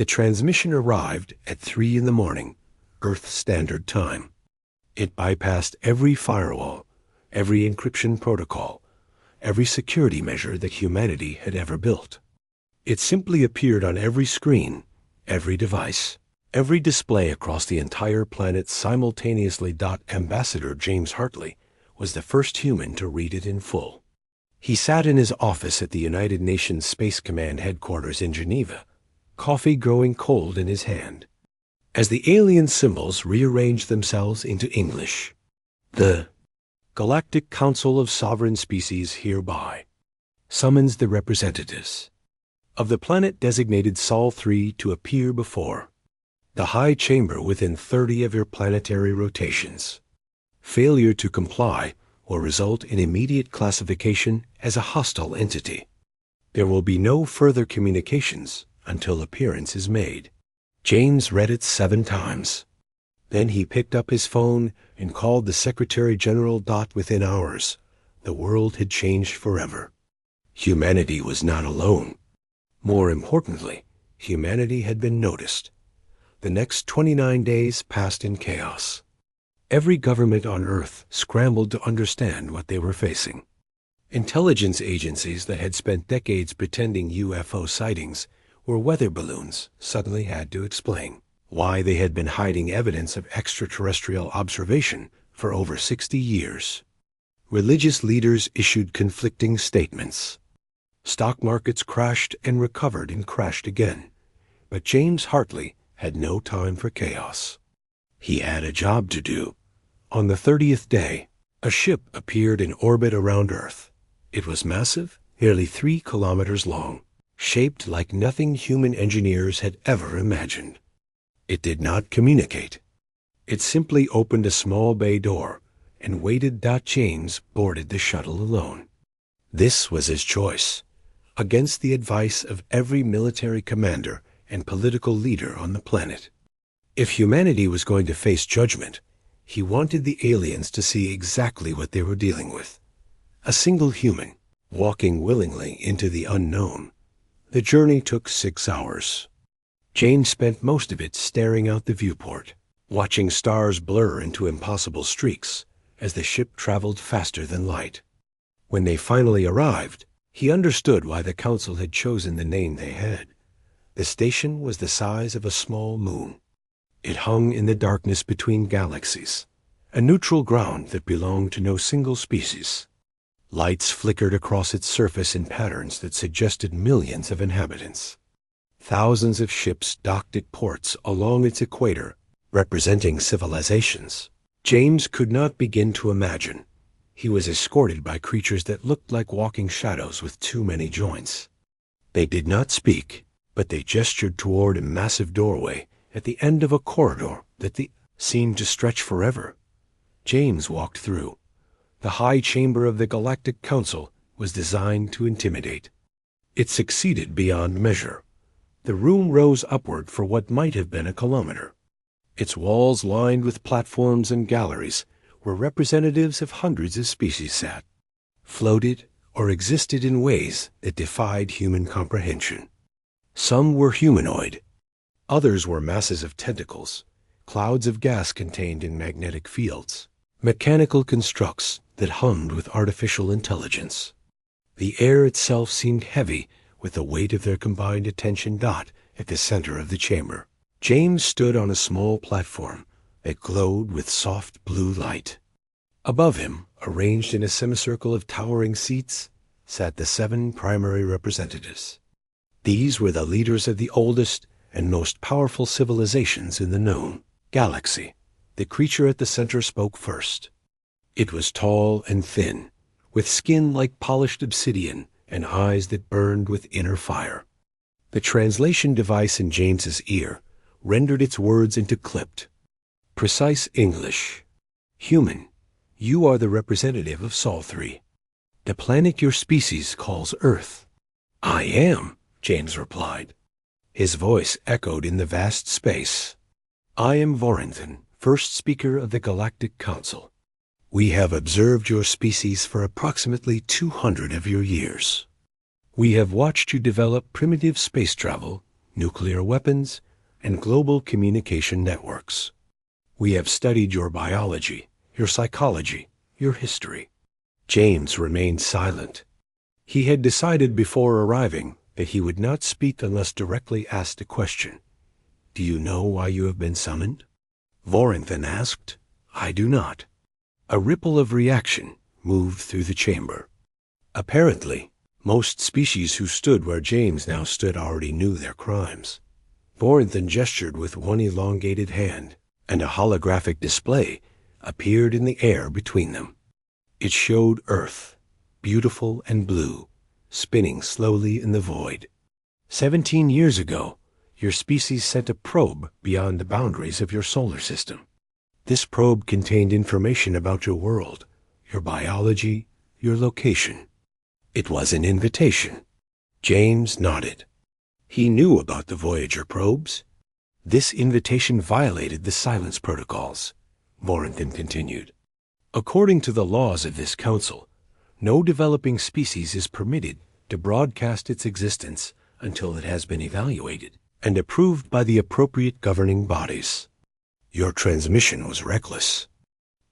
The transmission arrived at 3 in the morning, Earth Standard Time. It bypassed every firewall, every encryption protocol, every security measure that humanity had ever built. It simply appeared on every screen, every device, every display across the entire planet simultaneously. Ambassador James Hartley was the first human to read it in full. He sat in his office at the United Nations Space Command headquarters in Geneva, coffee growing cold in his hand. As the alien symbols rearranged themselves into English, the Galactic Council of Sovereign Species hereby summons the representatives of the planet designated Sol 3 to appear before the High Chamber within 30 of your planetary rotations. Failure to comply will result in immediate classification as a hostile entity. There will be no further communications until appearance is made. James read it 7 times. Then he picked up his phone and called the Secretary General. Within hours, the world had changed forever. Humanity was not alone. More importantly, humanity had been noticed. The next 29 days passed in chaos. Every government on Earth scrambled to understand what they were facing. Intelligence agencies that had spent decades pretending UFO sightings were weather balloons suddenly had to explain why they had been hiding evidence of extraterrestrial observation for over 60 years. Religious leaders issued conflicting statements. Stock markets crashed and recovered and crashed again. But James Hartley had no time for chaos. He had a job to do. On the 30th day, a ship appeared in orbit around Earth. It was massive, nearly 3 kilometers long, shaped like nothing human engineers had ever imagined. It did not communicate. It simply opened a small bay door and waited. James boarded the shuttle alone. This was his choice, against the advice of every military commander and political leader on the planet. If humanity was going to face judgment, he wanted the aliens to see exactly what they were dealing with. A single human, walking willingly into the unknown. The journey took 6 hours. James spent most of it staring out the viewport, watching stars blur into impossible streaks as the ship traveled faster than light. When they finally arrived, he understood why the council had chosen the name they had. The station was the size of a small moon. It hung in the darkness between galaxies, a neutral ground that belonged to no single species. Lights flickered across its surface in patterns that suggested millions of inhabitants. Thousands of ships docked at ports along its equator, representing civilizations. James could not begin to imagine. He was escorted by creatures that looked like walking shadows with too many joints. They did not speak, but they gestured toward a massive doorway at the end of a corridor that seemed to stretch forever. James walked through. The High Chamber of the Galactic Council was designed to intimidate. It succeeded beyond measure. The room rose upward for what might have been a kilometer. Its walls, lined with platforms and galleries, where representatives of hundreds of species sat, floated, or existed in ways that defied human comprehension. Some were humanoid. Others were masses of tentacles, clouds of gas contained in magnetic fields, mechanical constructs that hummed with artificial intelligence. The air itself seemed heavy with the weight of their combined attention. At the center of the chamber, James stood on a small platform that glowed with soft blue light. Above him, arranged in a semicircle of towering seats, sat the 7 primary representatives. These were the leaders of the oldest and most powerful civilizations in the known galaxy. The creature at the center spoke first. It was tall and thin, with skin like polished obsidian and eyes that burned with inner fire. The translation device in James's ear rendered its words into clipped, precise English. Human, you are the representative of Sol 3, the planet your species calls Earth. I am, James replied. His voice echoed in the vast space. I am Vorrington, first speaker of the Galactic Council. We have observed your species for approximately 200 of your years. We have watched you develop primitive space travel nuclear weapons, and global communication networks. We have studied your biology, your psychology, your history. James remained silent. He had decided before arriving that he would not speak unless directly asked a question. "Do you know why you have been summoned?" Voranthan asked. "I do not." A ripple of reaction moved through the chamber. Apparently, most species who stood where James now stood already knew their crimes. Voranthan gestured with one elongated hand, and a holographic display appeared in the air between them. It showed Earth, beautiful and blue, spinning slowly in the void. 17 years ago, your species sent a probe beyond the boundaries of your solar system. This probe contained information about your world, your biology, your location. It was an invitation. James nodded. He knew about the Voyager probes. This invitation violated the silence protocols, Voranthan continued. According to the laws of this council, no developing species is permitted to broadcast its existence until it has been evaluated and approved by the appropriate governing bodies. Your transmission was reckless.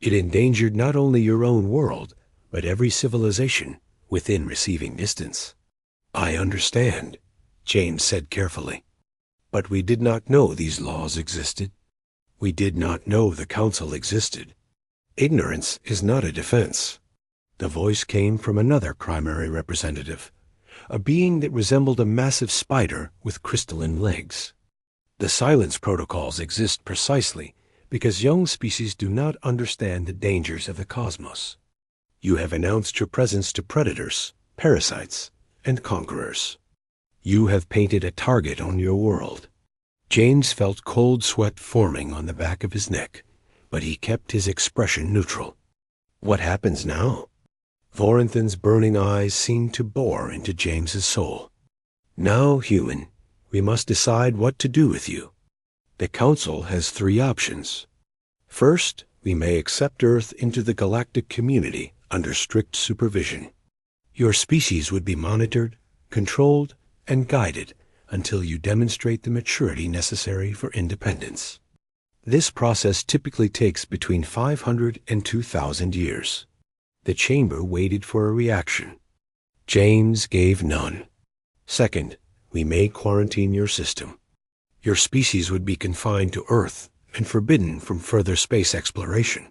It endangered not only your own world, but every civilization within receiving distance. "I understand," James said carefully. "But we did not know these laws existed. We did not know the council existed. Ignorance is not a defense." The voice came from another primary representative, a being that resembled a massive spider with crystalline legs. "The silence protocols exist precisely because young species do not understand the dangers of the cosmos. You have announced your presence to predators, parasites, and conquerors. You have painted a target on your world." James felt cold sweat forming on the back of his neck, but he kept his expression neutral. "What happens now?" Voranthan's burning eyes seemed to bore into James's soul. "Now, human, we must decide what to do with you. The Council has 3 options. First, we may accept Earth into the galactic community under strict supervision. Your species would be monitored, controlled, and guided until you demonstrate the maturity necessary for independence. This process typically takes between 500 and 2,000 years. The chamber waited for a reaction. James gave none. Second, we may quarantine your system. Your species would be confined to Earth and forbidden from further space exploration.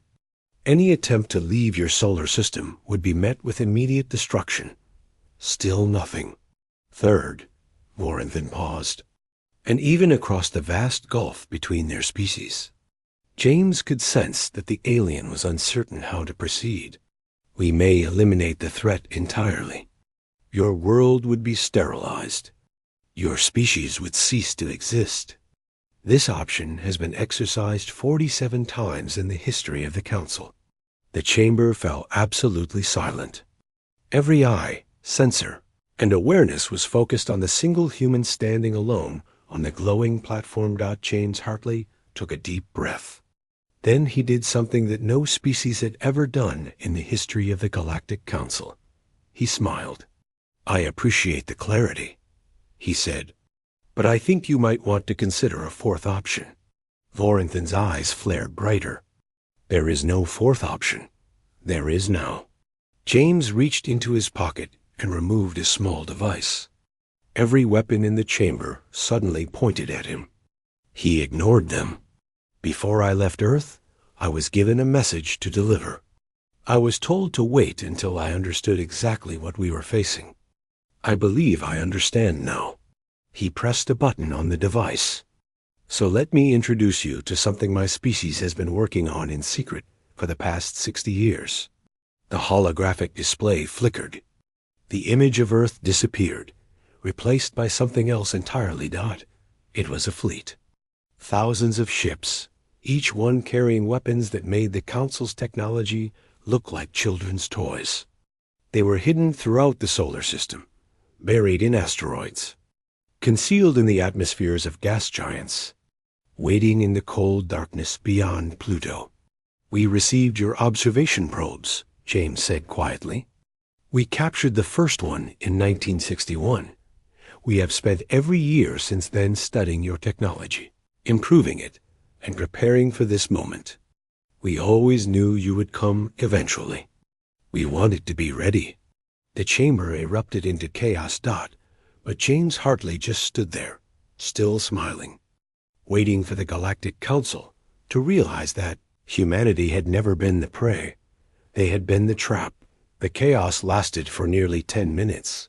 Any attempt to leave your solar system would be met with immediate destruction. Still nothing. Third, Voranthan paused. And even across the vast gulf between their species, James could sense that the alien was uncertain how to proceed. We may eliminate the threat entirely. Your world would be sterilized. Your species would cease to exist. This option has been exercised 47 times in the history of the Council. The chamber fell absolutely silent. Every eye, sensor, and awareness was focused on the single human standing alone on the glowing platform. James Hartley took a deep breath. Then he did something that no species had ever done in the history of the Galactic Council. He smiled. "I appreciate the clarity," he said, "but I think you might want to consider a 4th option." Voranthan's eyes flared brighter. "There is no 4th option. There is now." James reached into his pocket and removed a small device. Every weapon in the chamber suddenly pointed at him. He ignored them. "Before I left Earth, I was given a message to deliver. I was told to wait until I understood exactly what we were facing. I believe I understand now." He pressed a button on the device. "So let me introduce you to something my species has been working on in secret for the past 60 years. The holographic display flickered. The image of Earth disappeared, replaced by something else entirely. It was a fleet. Thousands of ships, each one carrying weapons that made the Council's technology look like children's toys. They were hidden throughout the solar system, buried in asteroids, concealed in the atmospheres of gas giants, waiting in the cold darkness beyond Pluto. "We received your observation probes," James said quietly. "We captured the first one in 1961. We have spent every year since then studying your technology, improving it, and preparing for this moment. We always knew you would come eventually. We wanted to be ready. The chamber erupted into chaos. But James Hartley just stood there, still smiling, waiting for the Galactic Council to realize that humanity had never been the prey. They had been the trap. The chaos lasted for nearly 10 minutes.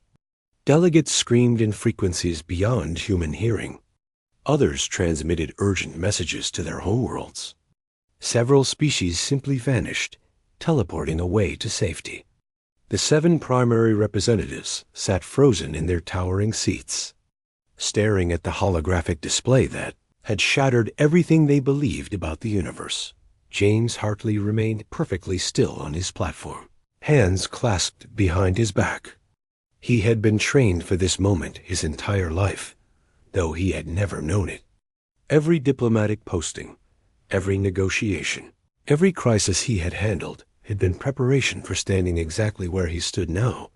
Delegates screamed in frequencies beyond human hearing. Others transmitted urgent messages to their homeworlds. Several species simply vanished, teleporting away to safety. The 7 primary representatives sat frozen in their towering seats, staring at the holographic display that had shattered everything they believed about the universe. James Hartley remained perfectly still on his platform, hands clasped behind his back. He had been trained for this moment his entire life, though he had never known it. Every diplomatic posting, every negotiation, every crisis he had handled had been preparation for standing exactly where he stood now.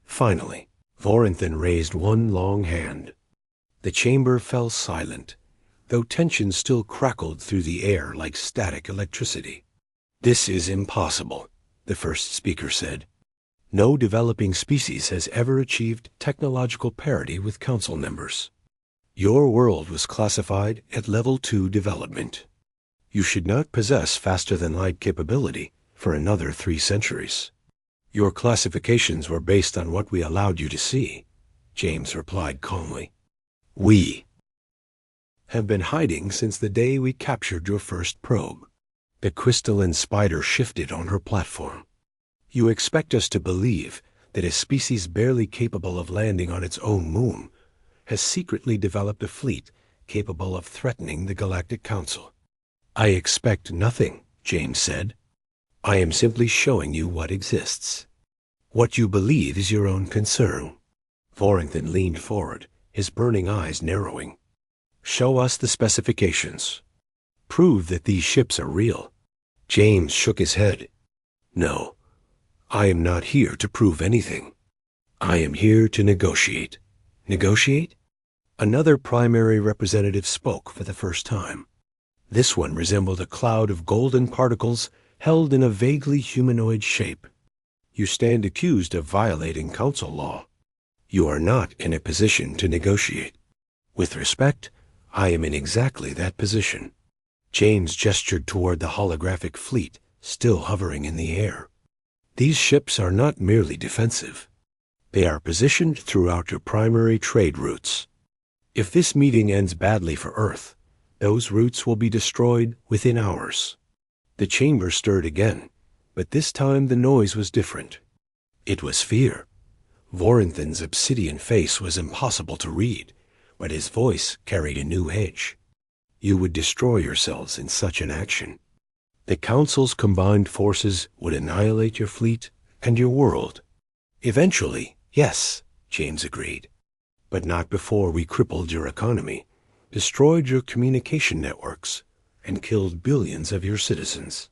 Finally, Vorenthan raised one long hand. The chamber fell silent, though tension still crackled through the air like static electricity. "This is impossible," the first speaker said. "No developing species has ever achieved technological parity with council members. Your world was classified at Level 2 development. You should not possess faster-than-light capability for another 3 centuries. Your classifications were based on what we allowed you to see," James replied calmly. "We have been hiding since the day we captured your first probe." The crystalline spider shifted on her platform. "You expect us to believe that a species barely capable of landing on its own moon has secretly developed a fleet capable of threatening the Galactic Council." "I expect nothing," James said. "I am simply showing you what exists. What you believe is your own concern." Vorenthan leaned forward, his burning eyes narrowing. "Show us the specifications. Prove that these ships are real." James shook his head. "No, I am not here to prove anything. I am here to negotiate." "Negotiate?" Another primary representative spoke for the first time. This one resembled a cloud of golden particles held in a vaguely humanoid shape. "You stand accused of violating council law. You are not in a position to negotiate. With respect, I am in exactly that position." James gestured toward the holographic fleet still hovering in the air. "These ships are not merely defensive. They are positioned throughout your primary trade routes. If this meeting ends badly for Earth, those routes will be destroyed within hours." The chamber stirred again, but this time the noise was different. It was fear. Vorenthan's obsidian face was impossible to read, but his voice carried a new edge. "You would destroy yourselves in such an action. The Council's combined forces would annihilate your fleet and your world." "Eventually, yes," James agreed. "But not before we crippled your economy, destroyed your communication networks, and killed billions of your citizens.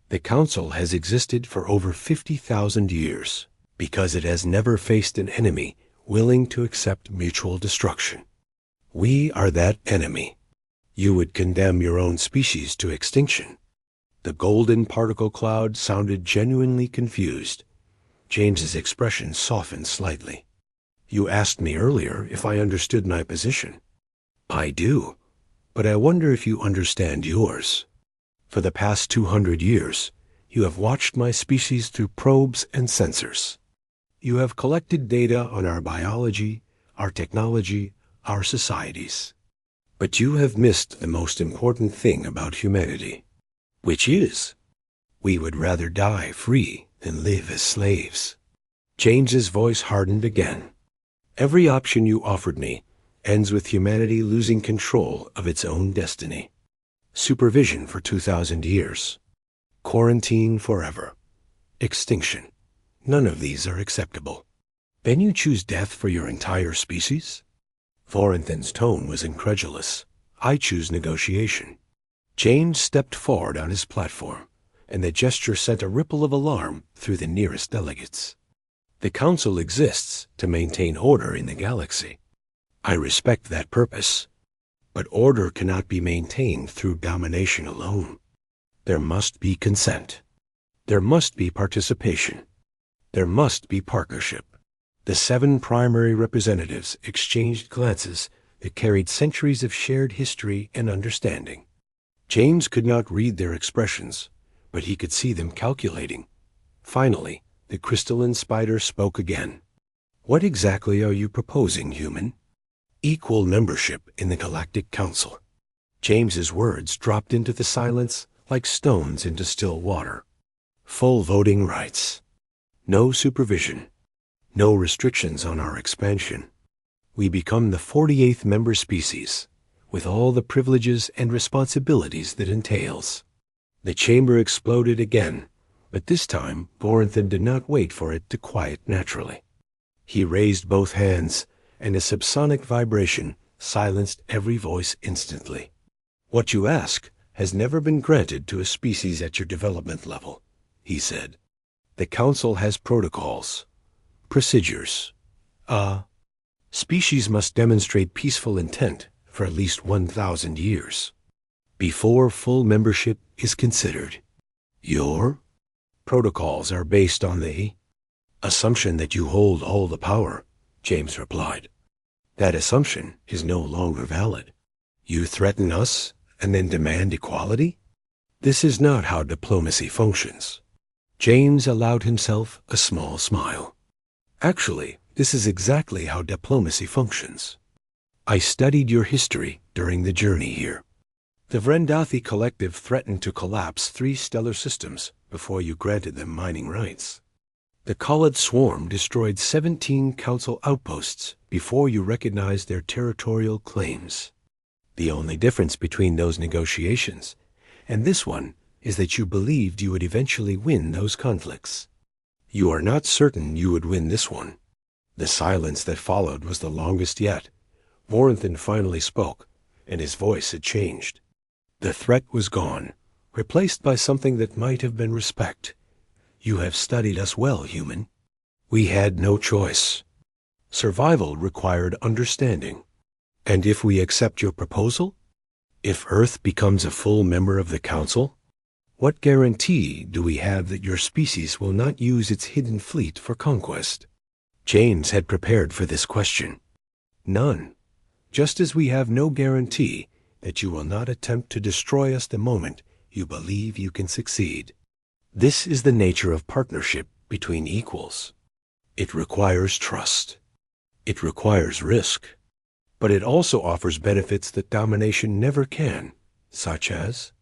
The Council has existed for over 50,000 years because it has never faced an enemy willing to accept mutual destruction. We are that enemy. You would condemn your own species to extinction." The golden particle cloud sounded genuinely confused. James's expression softened slightly. "You asked me earlier if I understood my position. I do, but I wonder if you understand yours. For the past 200 years, you have watched my species through probes and sensors. You have collected data on our biology, our technology, our societies. But you have missed the most important thing about humanity, which is, we would rather die free than live as slaves." James's voice hardened again. "Every option you offered me ends with humanity losing control of its own destiny. Supervision for 2,000 years. Quarantine forever. Extinction. None of these are acceptable. Then you choose death for your entire species?" Vorenthan's tone was incredulous. "I choose negotiation." James stepped forward on his platform, and the gesture sent a ripple of alarm through the nearest delegates. "The Council exists to maintain order in the galaxy. I respect that purpose. But order cannot be maintained through domination alone. There must be consent. There must be participation. There must be partnership. The 7 primary representatives exchanged glances that carried centuries of shared history and understanding. James could not read their expressions, but he could see them calculating. Finally, the crystalline spider spoke again. What exactly are you proposing, human? Equal membership in the Galactic Council. James's words dropped into the silence like stones into still water. Full voting rights. No supervision. No restrictions on our expansion. We become the 48th member species, with all the privileges and responsibilities that entails. The chamber exploded again, but this time Voranthan did not wait for it to quiet naturally. He raised both hands, and a subsonic vibration silenced every voice instantly. What you ask has never been granted to a species at your development level, he said. The Council has protocols, procedures. Species must demonstrate peaceful intent for at least 1,000 years before full membership is considered. Your protocols are based on the assumption that you hold all the power, James replied. That assumption is no longer valid. You threaten us and then demand equality? This is not how diplomacy functions. James allowed himself a small smile. Actually, this is exactly how diplomacy functions. I studied your history during the journey here. The Vrendathi Collective threatened to collapse 3 stellar systems before you granted them mining rights. The Khalid Swarm destroyed 17 Council outposts before you recognized their territorial claims. The only difference between those negotiations and this one is that you believed you would eventually win those conflicts. You are not certain you would win this one. The silence that followed was the longest yet. Voranthan finally spoke, and his voice had changed. The threat was gone, replaced by something that might have been respect. You have studied us well, human. We had no choice. Survival required understanding. And if we accept your proposal? If Earth becomes a full member of the Council? What guarantee do we have that your species will not use its hidden fleet for conquest? James had prepared for this question. None. Just as we have no guarantee that you will not attempt to destroy us the moment you believe you can succeed. This is the nature of partnership between equals. It requires trust. It requires risk. But it also offers benefits that domination never can, such as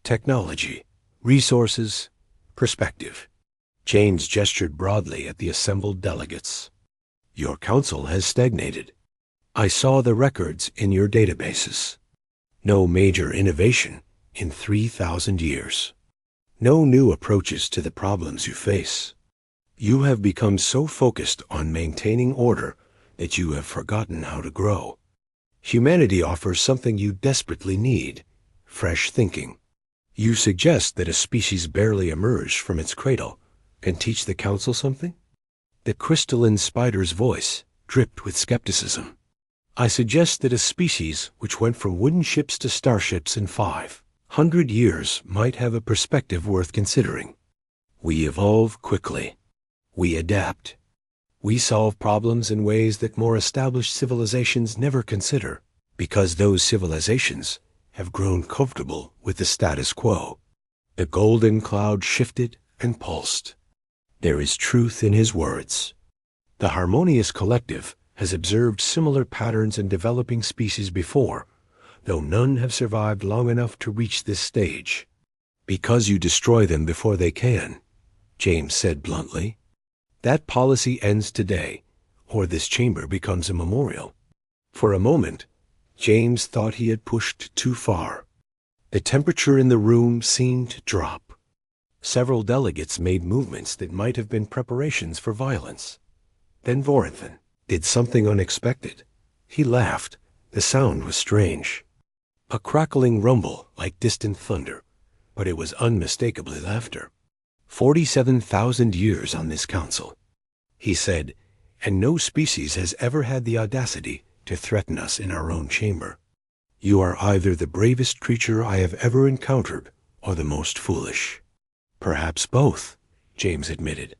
technology, resources, perspective. James gestured broadly at the assembled delegates. Your council has stagnated. I saw the records in your databases. No major innovation in 3,000 years. No new approaches to the problems you face. You have become so focused on maintaining order that you have forgotten how to grow. Humanity offers something you desperately need, fresh thinking. You suggest that a species barely emerged from its cradle can teach the Council something? The crystalline spider's voice dripped with skepticism. I suggest that a species which went from wooden ships to starships in 500 years might have a perspective worth considering. We evolve quickly. We adapt. We solve problems in ways that more established civilizations never consider, because those civilizations have grown comfortable with the status quo. The golden cloud shifted and pulsed. There is truth in his words. The harmonious collective has observed similar patterns in developing species before, though none have survived long enough to reach this stage. Because you destroy them before they can, James said bluntly. That policy ends today, or this chamber becomes a memorial. For a moment, James thought he had pushed too far. The temperature in the room seemed to drop. Several delegates made movements that might have been preparations for violence. Then Voranthan did something unexpected. He laughed. The sound was strange. A crackling rumble like distant thunder, but it was unmistakably laughter. 47,000 years on this council, he said, and no species has ever had the audacity to threaten us in our own chamber. You are either the bravest creature I have ever encountered, or the most foolish." "Perhaps both," James admitted.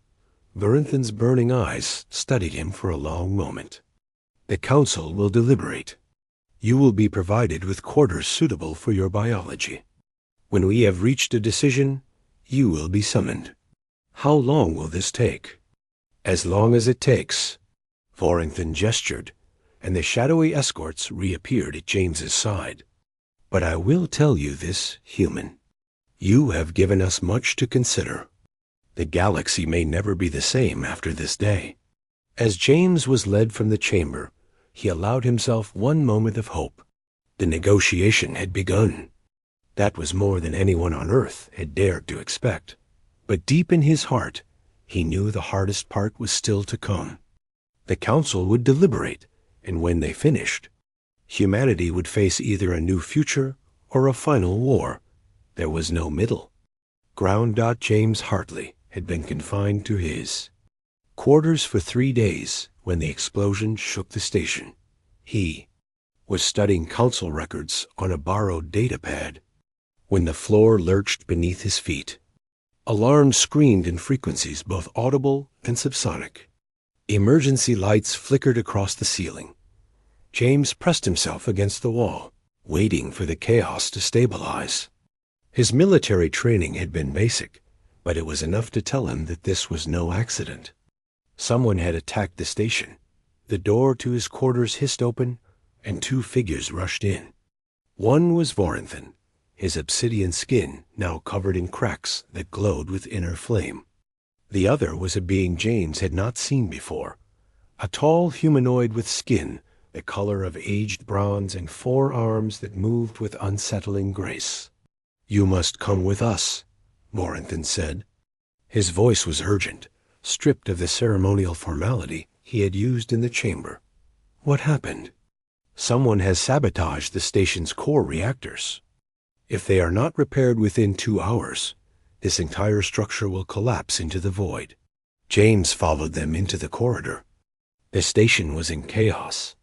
Vorinthan's burning eyes studied him for a long moment. "The council will deliberate. You will be provided with quarters suitable for your biology. When we have reached a decision, you will be summoned. How long will this take?" "As long as it takes." Vorinthan gestured, and the shadowy escorts reappeared at James's side. "But I will tell you this, human. You have given us much to consider. The galaxy may never be the same after this day." As James was led from the chamber, he allowed himself one moment of hope. The negotiation had begun. That was more than anyone on Earth had dared to expect. But deep in his heart, he knew the hardest part was still to come. The council would deliberate, and when they finished, humanity would face either a new future or a final war. There was no middle. Ground. James Hartley had been confined to his quarters for 3 days when the explosion shook the station. He was studying council records on a borrowed datapad when the floor lurched beneath his feet. Alarms screamed in frequencies both audible and subsonic. Emergency lights flickered across the ceiling. James pressed himself against the wall, waiting for the chaos to stabilize. His military training had been basic, but it was enough to tell him that this was no accident. Someone had attacked the station. The door to his quarters hissed open, and 2 figures rushed in. One was Vorinthan, his obsidian skin now covered in cracks that glowed with inner flame. The other was a being James had not seen before, a tall humanoid with skin the color of aged bronze and 4 arms that moved with unsettling grace. "You must come with us," Vorinthan said. His voice was urgent, stripped of the ceremonial formality he had used in the chamber. "What happened?" "Someone has sabotaged the station's core reactors. If they are not repaired within 2 hours, this entire structure will collapse into the void." James followed them into the corridor. The station was in chaos.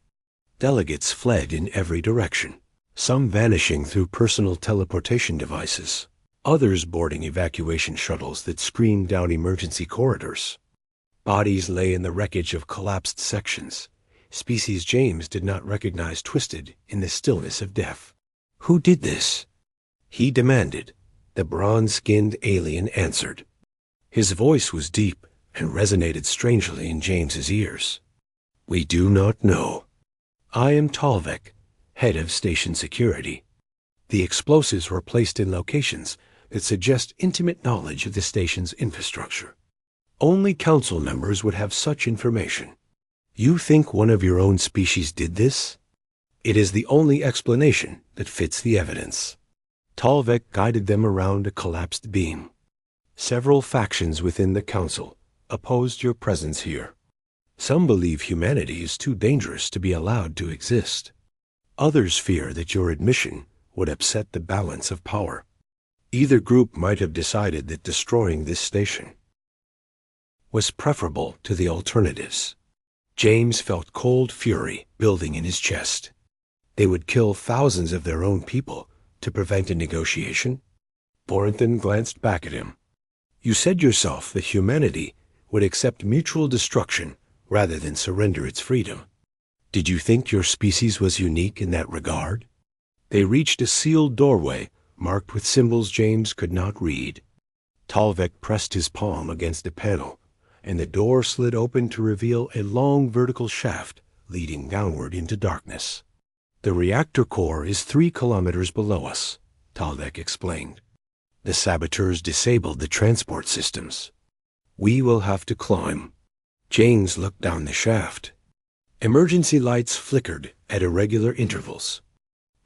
Delegates fled in every direction, some vanishing through personal teleportation devices, others boarding evacuation shuttles that screamed down emergency corridors. Bodies lay in the wreckage of collapsed sections, species James did not recognize twisted in the stillness of death. "Who did this?" he demanded. The bronze-skinned alien answered. His voice was deep and resonated strangely in James's ears. "We do not know. I am Talvek, head of station security. The explosives were placed in locations that suggest intimate knowledge of the station's infrastructure. Only council members would have such information. You think one of your own species did this? It is the only explanation that fits the evidence." Talvek guided them around a collapsed beam. "Several factions within the council opposed your presence here. Some believe humanity is too dangerous to be allowed to exist. Others fear that your admission would upset the balance of power. Either group might have decided that destroying this station was preferable to the alternatives." James felt cold fury building in his chest. They would kill thousands of their own people to prevent a negotiation? Vorinthan glanced back at him. "You said yourself that humanity would accept mutual destruction rather than surrender its freedom. Did you think your species was unique in that regard?" They reached a sealed doorway marked with symbols James could not read. Talvek pressed his palm against a panel, and the door slid open to reveal a long vertical shaft leading downward into darkness. "The reactor core is 3 kilometers below us," Talvek explained. "The saboteurs disabled the transport systems. We will have to climb." James looked down the shaft. Emergency lights flickered at irregular intervals,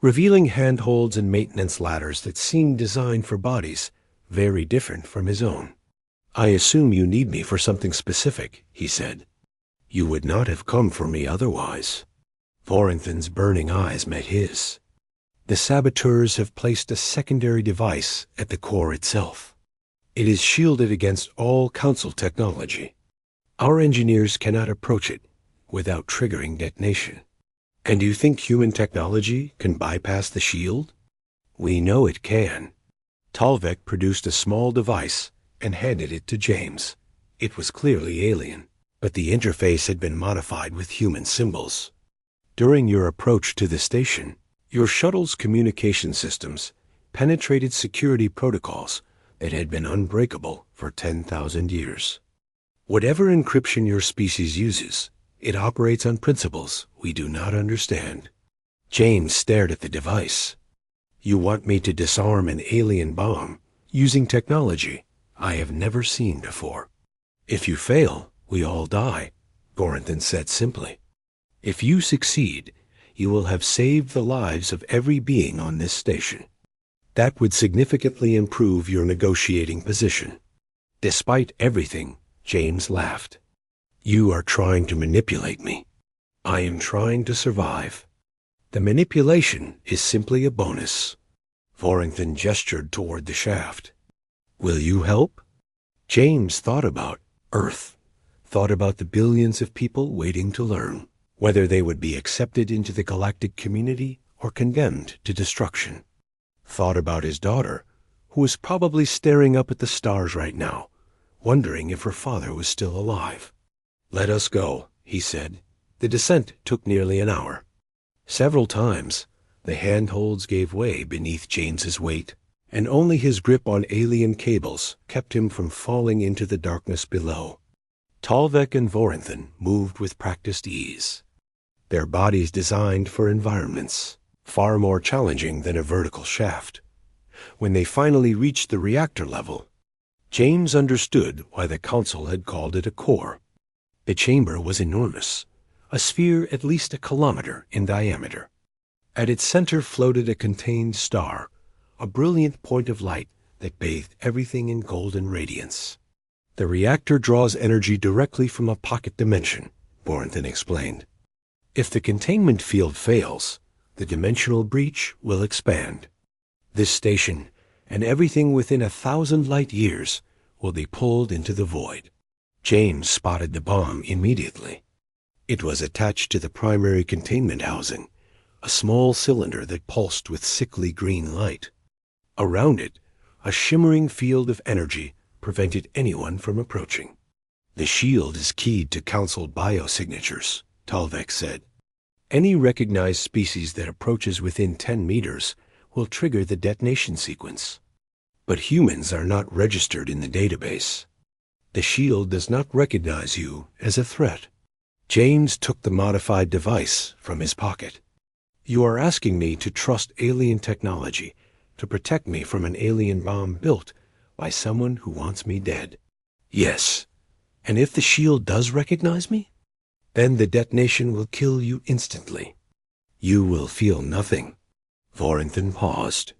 revealing handholds and maintenance ladders that seemed designed for bodies very different from his own. "I assume you need me for something specific," he said. "You would not have come for me otherwise." Vorinthan's burning eyes met his. "The saboteurs have placed a secondary device at the core itself. It is shielded against all council technology. Our engineers cannot approach it without triggering detonation. And do you think human technology can bypass the shield? We know it can. Talvek produced a small device and handed it to James. It was clearly alien, but the interface had been modified with human symbols. During your approach to the station, your shuttle's communication systems penetrated security protocols that had been unbreakable for 10,000 years. Whatever encryption your species uses, it operates on principles we do not understand. James stared at the device. You want me to disarm an alien bomb using technology I have never seen before. If you fail, we all die, Goranthan said simply. If you succeed, you will have saved the lives of every being on this station. That would significantly improve your negotiating position. Despite everything, James laughed. You are trying to manipulate me. I am trying to survive. The manipulation is simply a bonus. Vorrington gestured toward the shaft. Will you help? James thought about Earth, thought about the billions of people waiting to learn whether they would be accepted into the galactic community or condemned to destruction. Thought about his daughter, who was probably staring up at the stars right now, wondering if her father was still alive. Let us go, he said. The descent took nearly an hour. Several times, the handholds gave way beneath James's weight, and only his grip on alien cables kept him from falling into the darkness below. Talvek and Voranthan moved with practiced ease, their bodies designed for environments far more challenging than a vertical shaft. When they finally reached the reactor level, James understood why the council had called it a core. The chamber was enormous, a sphere at least a kilometer in diameter. At its center floated a contained star, a brilliant point of light that bathed everything in golden radiance. The reactor draws energy directly from a pocket dimension, Voranthan explained. If the containment field fails, the dimensional breach will expand. This station, and everything within 1,000 light years, will be pulled into the void. James spotted the bomb immediately. It was attached to the primary containment housing, a small cylinder that pulsed with sickly green light. Around it, a shimmering field of energy prevented anyone from approaching. The shield is keyed to council biosignatures, Talvek said. Any recognized species that approaches within 10 meters will trigger the detonation sequence. But humans are not registered in the database. The shield does not recognize you as a threat. James took the modified device from his pocket. You are asking me to trust alien technology to protect me from an alien bomb built by someone who wants me dead. Yes. And if the shield does recognize me, then the detonation will kill you instantly. You will feel nothing. Voranthan paused.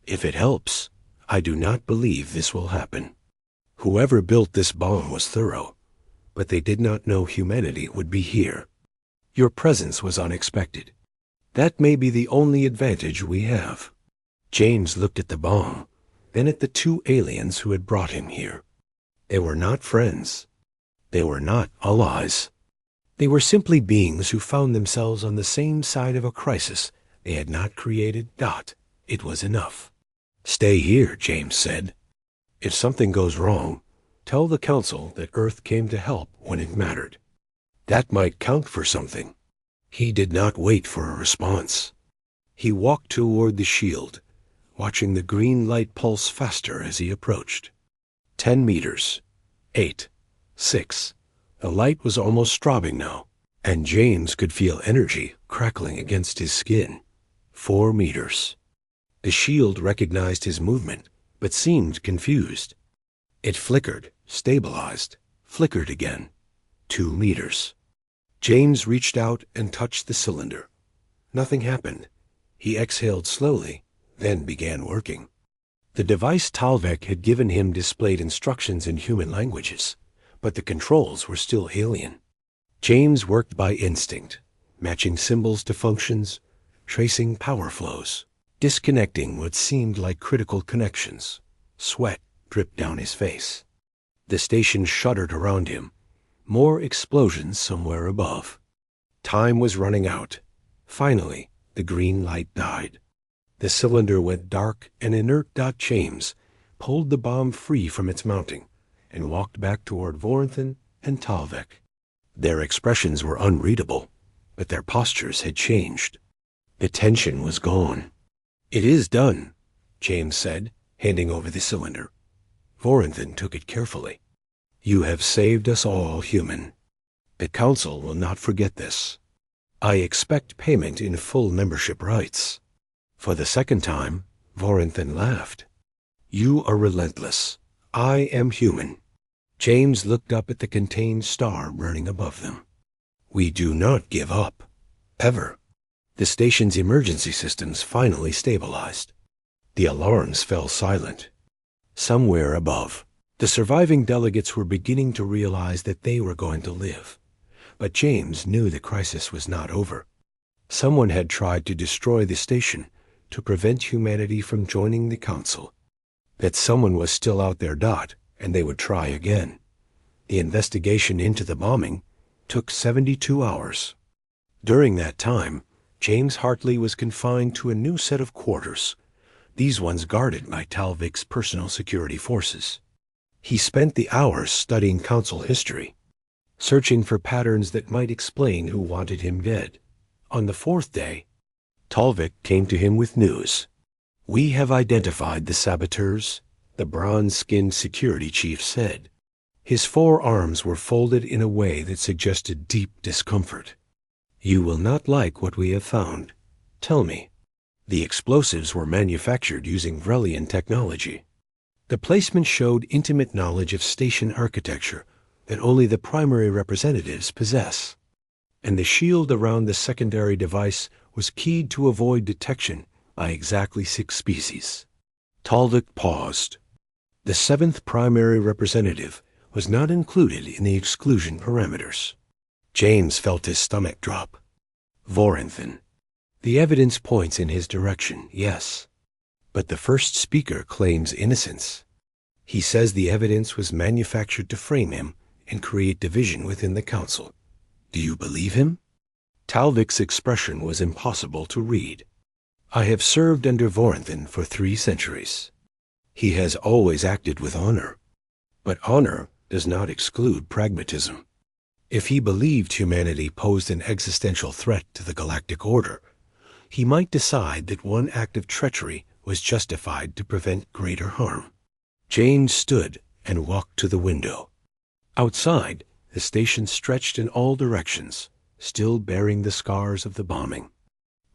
If it helps, I do not believe this will happen. Whoever built this bomb was thorough, but they did not know humanity would be here. Your presence was unexpected. That may be the only advantage we have. James looked at the bomb, then at the two aliens who had brought him here. They were not friends. They were not allies. They were simply beings who found themselves on the same side of a crisis they had not created. It was enough. Stay here, James said. If something goes wrong, tell the council that Earth came to help when it mattered. That might count for something. He did not wait for a response. He walked toward the shield, watching the green light pulse faster as he approached. 10 meters. 8. 6. The light was almost strobing now, and James could feel energy crackling against his skin. 4 meters. The shield recognized his movement, but seemed confused. It flickered, stabilized, flickered again. 2 meters. James reached out and touched the cylinder. Nothing happened. He exhaled slowly, then began working. The device Talvek had given him displayed instructions in human languages, but the controls were still alien. James worked by instinct, matching symbols to functions, tracing power flows, disconnecting what seemed like critical connections. Sweat dripped down his face. The station shuddered around him. More explosions somewhere above. Time was running out. Finally, the green light died. The cylinder went dark, and inert. James pulled the bomb free from its mounting and walked back toward Voranthan and Talvik. Their expressions were unreadable, but their postures had changed. The tension was gone. "It is done," James said, handing over the cylinder. Voranthan took it carefully. "You have saved us all, human. The Council will not forget this. I expect payment in full membership rights." For the second time, Voranthan laughed. "You are relentless. I am human." James looked up at the contained star burning above them. "We do not give up. Ever." The station's emergency systems finally stabilized. The alarms fell silent. Somewhere above, the surviving delegates were beginning to realize that they were going to live. But James knew the crisis was not over. Someone had tried to destroy the station to prevent humanity from joining the Council. That someone was still out there, and they would try again. The investigation into the bombing took 72 hours. During that time, James Hartley was confined to a new set of quarters, these ones guarded by Talvik's personal security forces. He spent the hours studying Council history, searching for patterns that might explain who wanted him dead. On the fourth day, Talvik came to him with news. "We have identified the saboteurs," the bronze-skinned security chief said. His forearms were folded in a way that suggested deep discomfort. "You will not like what we have found. Tell me." The explosives were manufactured using Vrelian technology. The placement showed intimate knowledge of station architecture that only the primary representatives possess. And the shield around the secondary device was keyed to avoid detection by exactly 6 species. Talvik paused. The 7th primary representative was not included in the exclusion parameters. James felt his stomach drop. Voranthan. The evidence points in his direction, yes. But the first speaker claims innocence. He says the evidence was manufactured to frame him and create division within the Council. Do you believe him? Talvik's expression was impossible to read. "I have served under Voranthan for 3 centuries. He has always acted with honor. But honor does not exclude pragmatism. If he believed humanity posed an existential threat to the galactic order, he might decide that one act of treachery was justified to prevent greater harm." James stood and walked to the window. Outside, the station stretched in all directions, still bearing the scars of the bombing.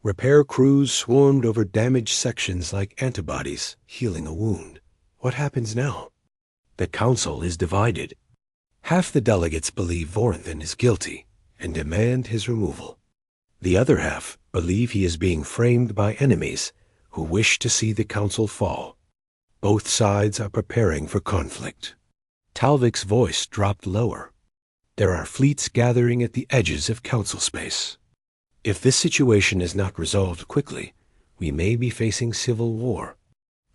Repair crews swarmed over damaged sections like antibodies healing a wound. What happens now? The Council is divided. Half the delegates believe Voranthan is guilty and demand his removal. The other half believe he is being framed by enemies who wish to see the Council fall. Both sides are preparing for conflict. Talvik's voice dropped lower. There are fleets gathering at the edges of Council space. If this situation is not resolved quickly, we may be facing civil war.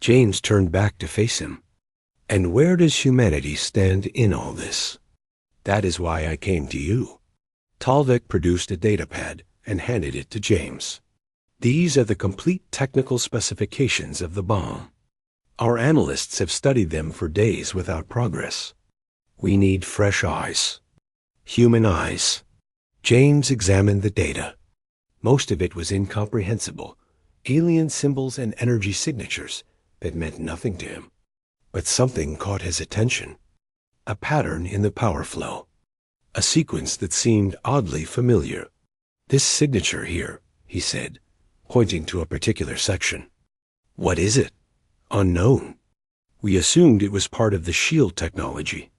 James turned back to face him. And where does humanity stand in all this? That is why I came to you. Talvik produced a datapad and handed it to James. These are the complete technical specifications of the bomb. Our analysts have studied them for days without progress. We need fresh eyes. Human eyes. James examined the data. Most of it was incomprehensible, alien symbols and energy signatures that meant nothing to him. But something caught his attention. A pattern in the power flow. A sequence that seemed oddly familiar. "This signature here," he said, pointing to a particular section. "What is it?" "Unknown. We assumed it was part of the shield technology."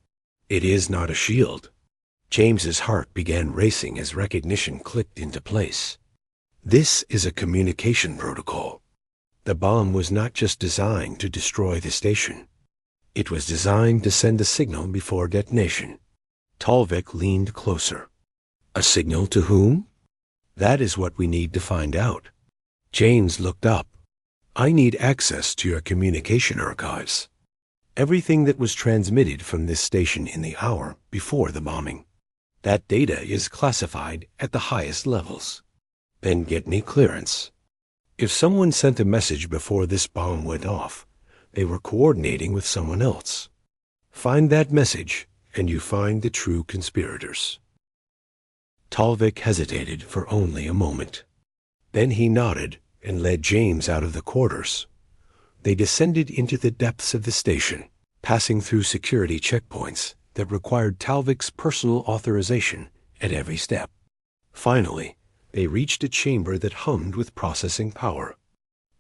"It is not a shield." James's heart began racing as recognition clicked into place. This is a communication protocol. The bomb was not just designed to destroy the station. It was designed to send a signal before detonation. Talvik leaned closer. "A signal to whom?" "That is what we need to find out." James looked up. "I need access to your communication archives. Everything that was transmitted from this station in the hour before the bombing. That data is classified at the highest levels. then get me clearance. If someone sent a message before this bomb went off, they were coordinating with someone else. Find that message, and you find the true conspirators." Talvik hesitated for only a moment. Then he nodded and led James out of the quarters. They descended into the depths of the station, passing through security checkpoints that required Talvik's personal authorization at every step. Finally, they reached a chamber that hummed with processing power.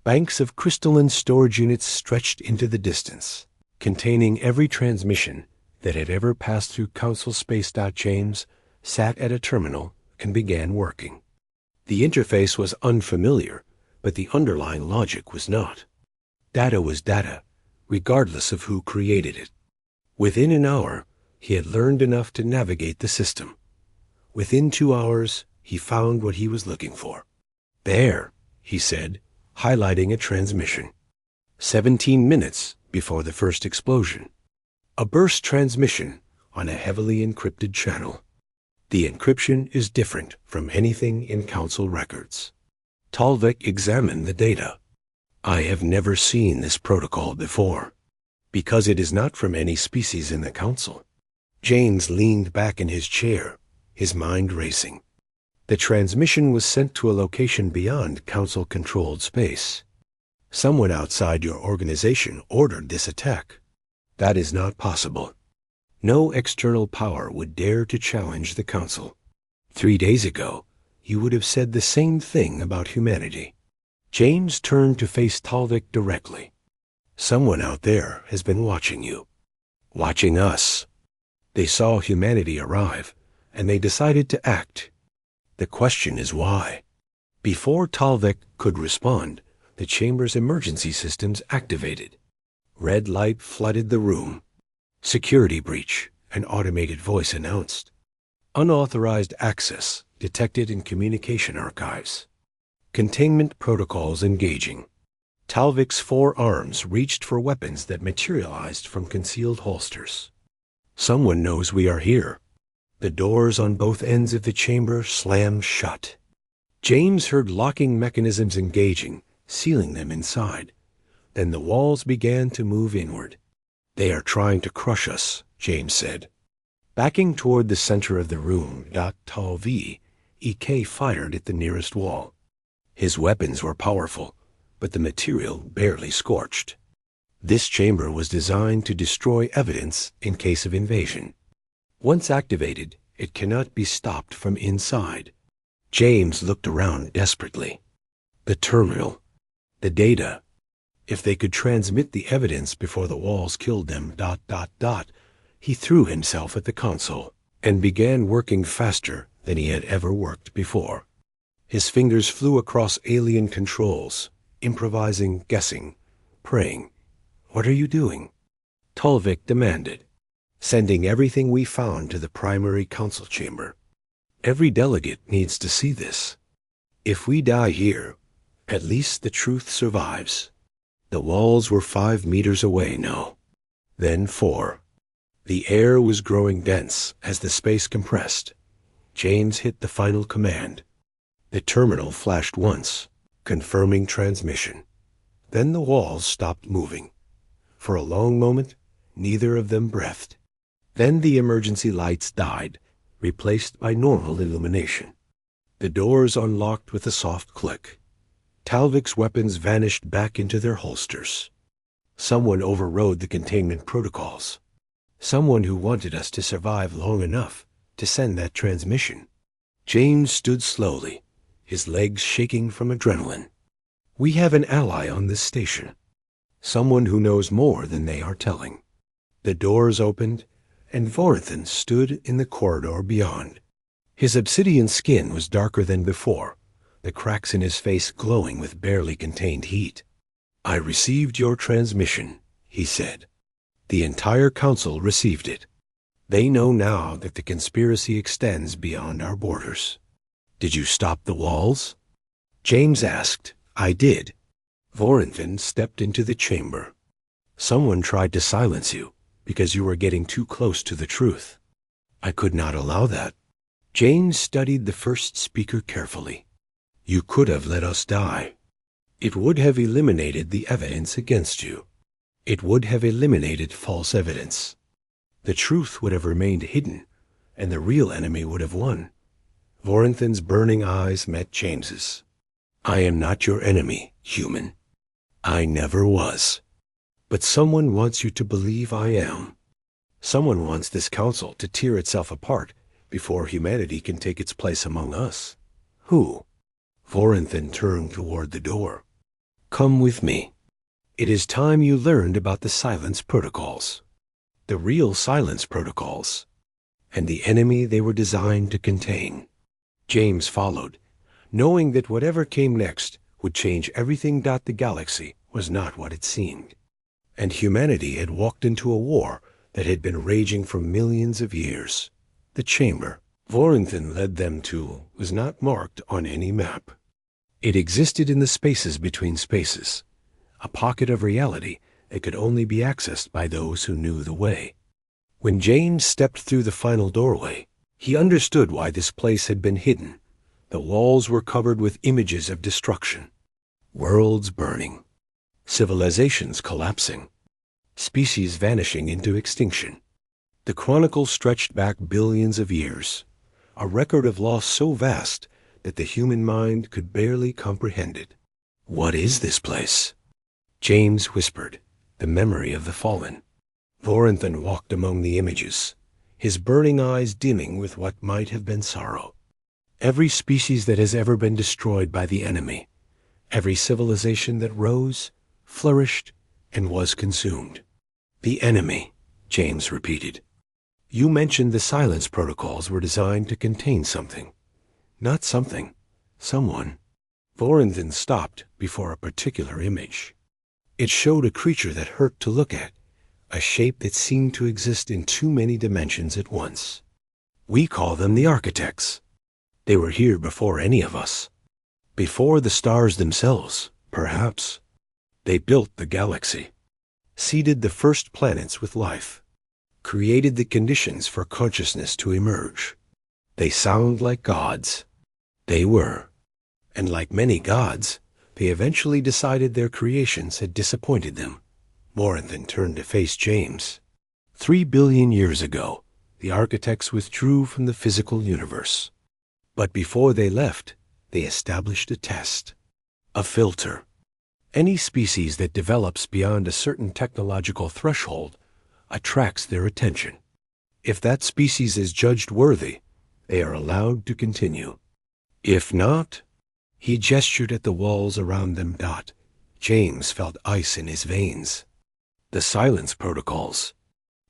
Banks of crystalline storage units stretched into the distance, containing every transmission that had ever passed through Council Space. James sat at a terminal and began working. The interface was unfamiliar, but the underlying logic was not. Data was data, regardless of who created it. Within an hour, he had learned enough to navigate the system. Within 2 hours, he found what he was looking for. "There," he said, highlighting a transmission. 17 minutes before the first explosion. A burst transmission on a heavily encrypted channel. The encryption is different from anything in Council records. Talvik examined the data. "I have never seen this protocol before, because it is not from any species in the Council." James leaned back in his chair, his mind racing. The transmission was sent to a location beyond Council-controlled space. Someone outside your organization ordered this attack. That is not possible. No external power would dare to challenge the Council. 3 days ago, you would have said the same thing about humanity. James turned to face Talvik directly. "Someone out there has been watching you. Watching us. They saw humanity arrive, and they decided to act. The question is why?" Before Talvik could respond, the chamber's emergency systems activated. Red light flooded the room. "Security breach," an automated voice announced. "Unauthorized access detected in communication archives. Containment protocols engaging." Talvik's 4 arms reached for weapons that materialized from concealed holsters. "Someone knows we are here." The doors on both ends of the chamber slammed shut. James heard locking mechanisms engaging, sealing them inside. Then the walls began to move inward. "They are trying to crush us," James said. Backing toward the center of the room, Talv, EK fired at the nearest wall. His weapons were powerful, but the material barely scorched. This chamber was designed to destroy evidence in case of invasion. Once activated, it cannot be stopped from inside. James looked around desperately. The terminal, the data. If they could transmit the evidence before the walls killed them, He threw himself at the console and began working faster than he had ever worked before. His fingers flew across alien controls, improvising, guessing, praying. "What are you doing?" Talvik demanded. "Sending everything we found to the primary council chamber. Every delegate needs to see this. If we die here, at least the truth survives." The walls were 5 meters away now. Then 4. The air was growing dense as the space compressed. James hit the final command. The terminal flashed once, confirming transmission. Then the walls stopped moving. For a long moment, neither of them breathed. Then the emergency lights died, replaced by normal illumination. The doors unlocked with a soft click. Talvik's weapons vanished back into their holsters. Someone overrode the containment protocols. Someone who wanted us to survive long enough to send that transmission. James stood slowly, his legs shaking from adrenaline. "We have an ally on this station. Someone who knows more than they are telling." The doors opened, and Voranthan stood in the corridor beyond. His obsidian skin was darker than before, the cracks in his face glowing with barely contained heat. "I received your transmission," he said. "The entire council received it. They know now that the conspiracy extends beyond our borders." "Did you stop the walls?" James asked. "I did." Voranthan stepped into the chamber. "Someone tried to silence you because you were getting too close to the truth. I could not allow that." James studied the first speaker carefully. You could have let us die. It would have eliminated the evidence against you. It would have eliminated false evidence. The truth would have remained hidden, and the real enemy would have won. Vorenthin's burning eyes met James's. I am not your enemy, human. I never was. But someone wants you to believe I am. Someone wants this council to tear itself apart before humanity can take its place among us. Who? Vorenthin turned toward the door. Come with me. It is time you learned about the silence protocols. The real silence protocols. And the enemy they were designed to contain. James followed, knowing that whatever came next would change everything. The galaxy was not what it seemed. And humanity had walked into a war that had been raging for millions of years. The chamber Vorenthin led them to was not marked on any map. It existed in the spaces between spaces, a pocket of reality that could only be accessed by those who knew the way. When James stepped through the final doorway, he understood why this place had been hidden. The walls were covered with images of destruction, worlds burning, civilizations collapsing, species vanishing into extinction. The chronicle stretched back billions of years, a record of loss so vast that the human mind could barely comprehend it. What is this place? James whispered, the memory of the fallen. Vorenthin walked among the images, his burning eyes dimming with what might have been sorrow. Every species that has ever been destroyed by the enemy, every civilization that rose, flourished, and was consumed. The enemy, James repeated. You mentioned the silence protocols were designed to contain something. Not something, someone. Vorenthin stopped before a particular image. It showed a creature that hurt to look at, a shape that seemed to exist in too many dimensions at once. We call them the architects. They were here before any of us. Before the stars themselves, perhaps. They built the galaxy, seeded the first planets with life, created the conditions for consciousness to emerge. They sound like gods. They were. And like many gods, they eventually decided their creations had disappointed them. Vorenthin turned to face James. 3 billion years ago, the architects withdrew from the physical universe. But before they left, they established a test, a filter. Any species that develops beyond a certain technological threshold attracts their attention. If that species is judged worthy, they are allowed to continue. If not, he gestured at the walls around them. James felt ice in his veins. The silence protocols.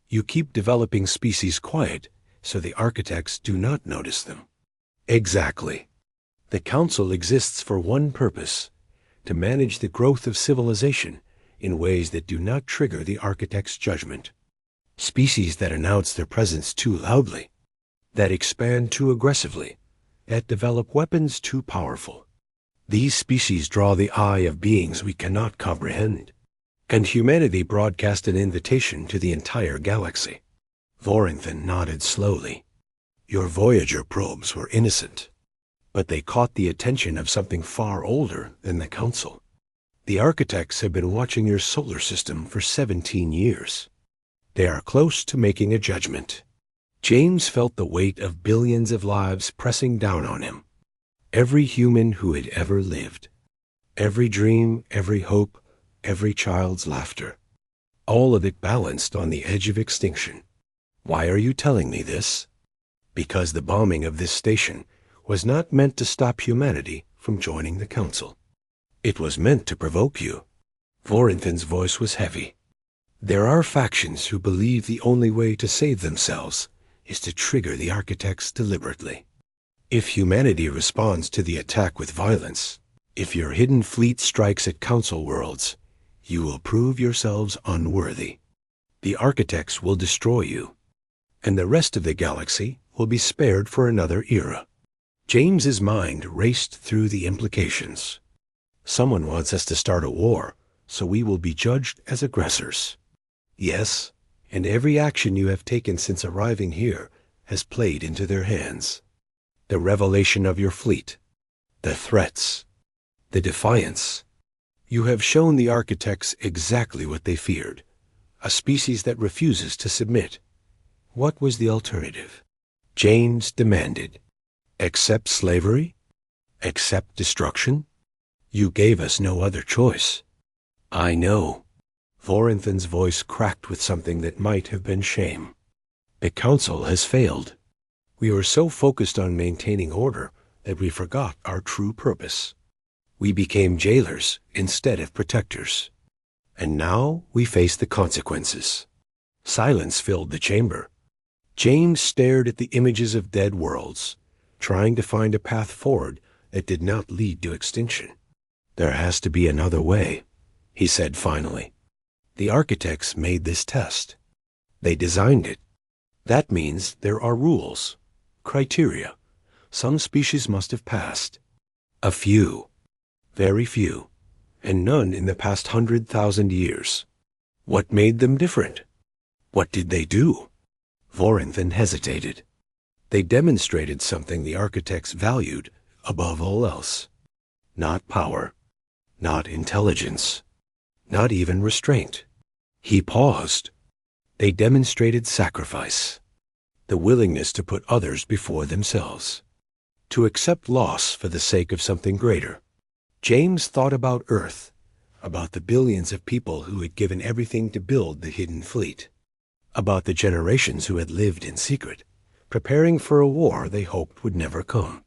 You keep developing species quiet so the architects do not notice them. Exactly. The council exists for one purpose, to manage the growth of civilization in ways that do not trigger the architect's judgment. Species that announce their presence too loudly, that expand too aggressively, that develop weapons too powerful. These species draw the eye of beings we cannot comprehend. And humanity broadcast an invitation to the entire galaxy. Vorenthin nodded slowly. Your Voyager probes were innocent, but they caught the attention of something far older than the Council. The architects have been watching your solar system for 17 years. They are close to making a judgment. James felt the weight of billions of lives pressing down on him. Every human who had ever lived. Every dream, every hope, every child's laughter. All of it balanced on the edge of extinction. Why are you telling me this? Because the bombing of this station was not meant to stop humanity from joining the Council. It was meant to provoke you. Vorenthin's voice was heavy. There are factions who believe the only way to save themselves is to trigger the architects deliberately. If humanity responds to the attack with violence, if your hidden fleet strikes at Council worlds, you will prove yourselves unworthy. The architects will destroy you, and the rest of the galaxy will be spared for another era. James's mind raced through the implications. Someone wants us to start a war, so we will be judged as aggressors. Yes, and every action you have taken since arriving here has played into their hands. The revelation of your fleet, The threats, the defiance. You have shown the architects exactly what they feared, a species that refuses to submit. What was the alternative? James demanded. Accept slavery? Accept destruction? You gave us no other choice. I know. Vorenthan's voice cracked with something that might have been shame. The council has failed. We were so focused on maintaining order that we forgot our true purpose. We became jailers instead of protectors. And now we face the consequences. Silence filled the chamber. James stared at the images of dead worlds, trying to find a path forward that did not lead to extinction. There has to be another way, he said finally. The architects made this test. They designed it. That means there are rules, criteria. Some species must have passed. A few, very few, and none in the past 100,000 years. What made them different? What did they do? Vorenthan hesitated. They demonstrated something the architects valued above all else. Not power, not intelligence, not even restraint. He paused. They demonstrated sacrifice, the willingness to put others before themselves, to accept loss for the sake of something greater. James thought about Earth, about the billions of people who had given everything to build the hidden fleet, about the generations who had lived in secret, preparing for a war they hoped would never come,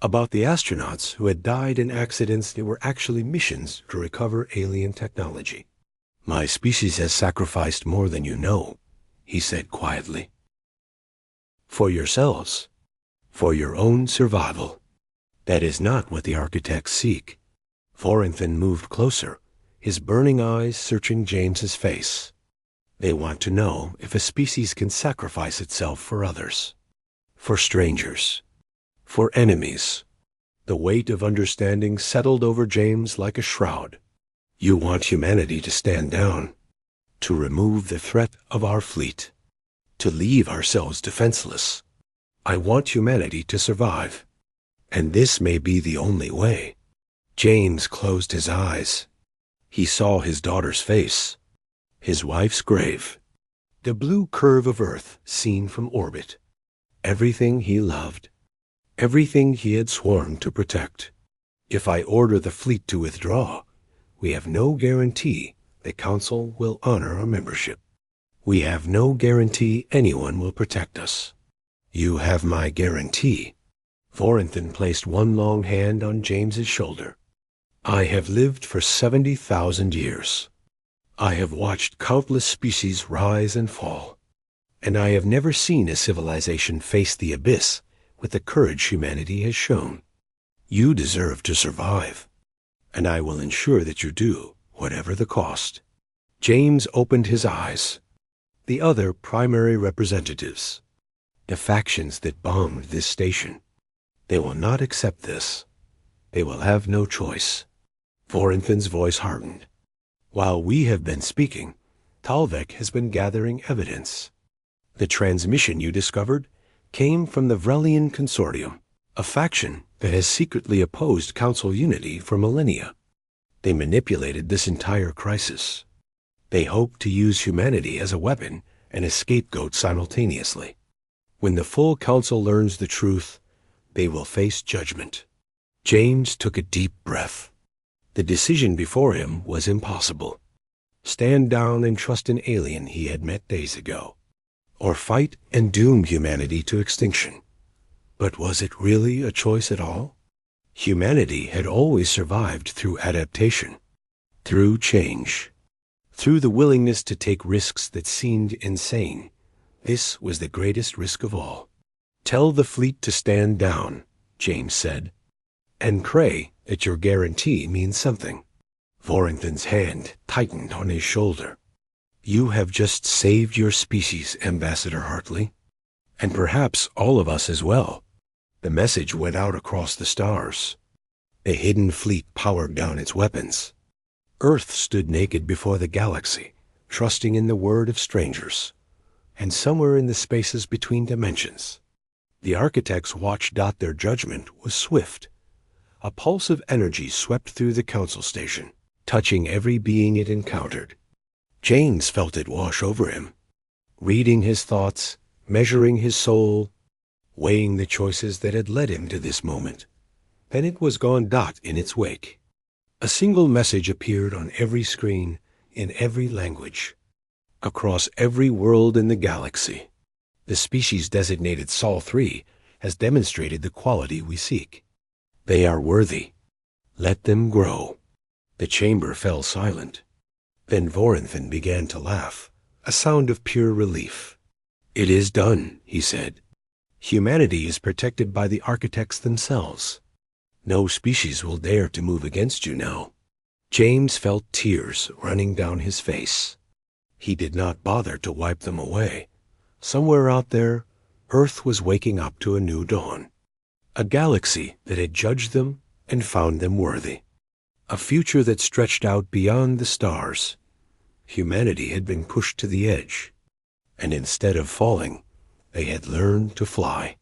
about the astronauts who had died in accidents that were actually missions to recover alien technology. My species has sacrificed more than you know, he said quietly. For yourselves, for your own survival. That is not what the architects seek. Vorenthan moved closer, his burning eyes searching James's face. They want to know if a species can sacrifice itself for others, for strangers, for enemies. The weight of understanding settled over James like a shroud. You want humanity to stand down, to remove the threat of our fleet, to leave ourselves defenseless. I want humanity to survive, and this may be the only way. James closed his eyes. He saw his daughter's face, his wife's grave, the blue curve of Earth seen from orbit, everything he loved, everything he had sworn to protect. If I order the fleet to withdraw, we have no guarantee the Council will honor our membership. We have no guarantee anyone will protect us. You have my guarantee. Vorenthan placed one long hand on James's shoulder. I have lived for 70,000 years. I have watched countless species rise and fall, and I have never seen a civilization face the abyss with the courage humanity has shown. You deserve to survive, and I will ensure that you do, whatever the cost. James opened his eyes. The other primary representatives, the factions that bombed this station, they will not accept this. They will have no choice. Vorenthan's voice hardened. While we have been speaking, Talvek has been gathering evidence. The transmission you discovered came from the Vrelian Consortium, a faction that has secretly opposed Council unity for millennia. They manipulated this entire crisis. They hope to use humanity as a weapon and a scapegoat simultaneously. When the full Council learns the truth, they will face judgment. James took a deep breath. The decision before him was impossible. Stand down and trust an alien he had met days ago, or fight and doom humanity to extinction. But was it really a choice at all? Humanity had always survived through adaptation, through change, through the willingness to take risks that seemed insane. This was the greatest risk of all. Tell the fleet to stand down, James said, and pray that your guarantee means something. Vorenthan's hand tightened on his shoulder. You have just saved your species, Ambassador Hartley, and perhaps all of us as well. The message went out across the stars. The hidden fleet powered down its weapons. Earth stood naked before the galaxy, trusting in the word of strangers. And somewhere in the spaces between dimensions, the architects' watch. Their judgment was swift. A pulse of energy swept through the council station, touching every being it encountered. James felt it wash over him, reading his thoughts, measuring his soul, weighing the choices that had led him to this moment. Then it was gone in its wake. A single message appeared on every screen, in every language, across every world in the galaxy. The species designated Sol 3 has demonstrated the quality we seek. They are worthy. Let them grow. The chamber fell silent. Then Voranthan began to laugh, a sound of pure relief. "It is done," he said. "Humanity is protected by the architects themselves. No species will dare to move against you now." James felt tears running down his face. He did not bother to wipe them away. Somewhere out there, Earth was waking up to a new dawn. A galaxy that had judged them and found them worthy. A future that stretched out beyond the stars. Humanity had been pushed to the edge, and instead of falling, they had learned to fly.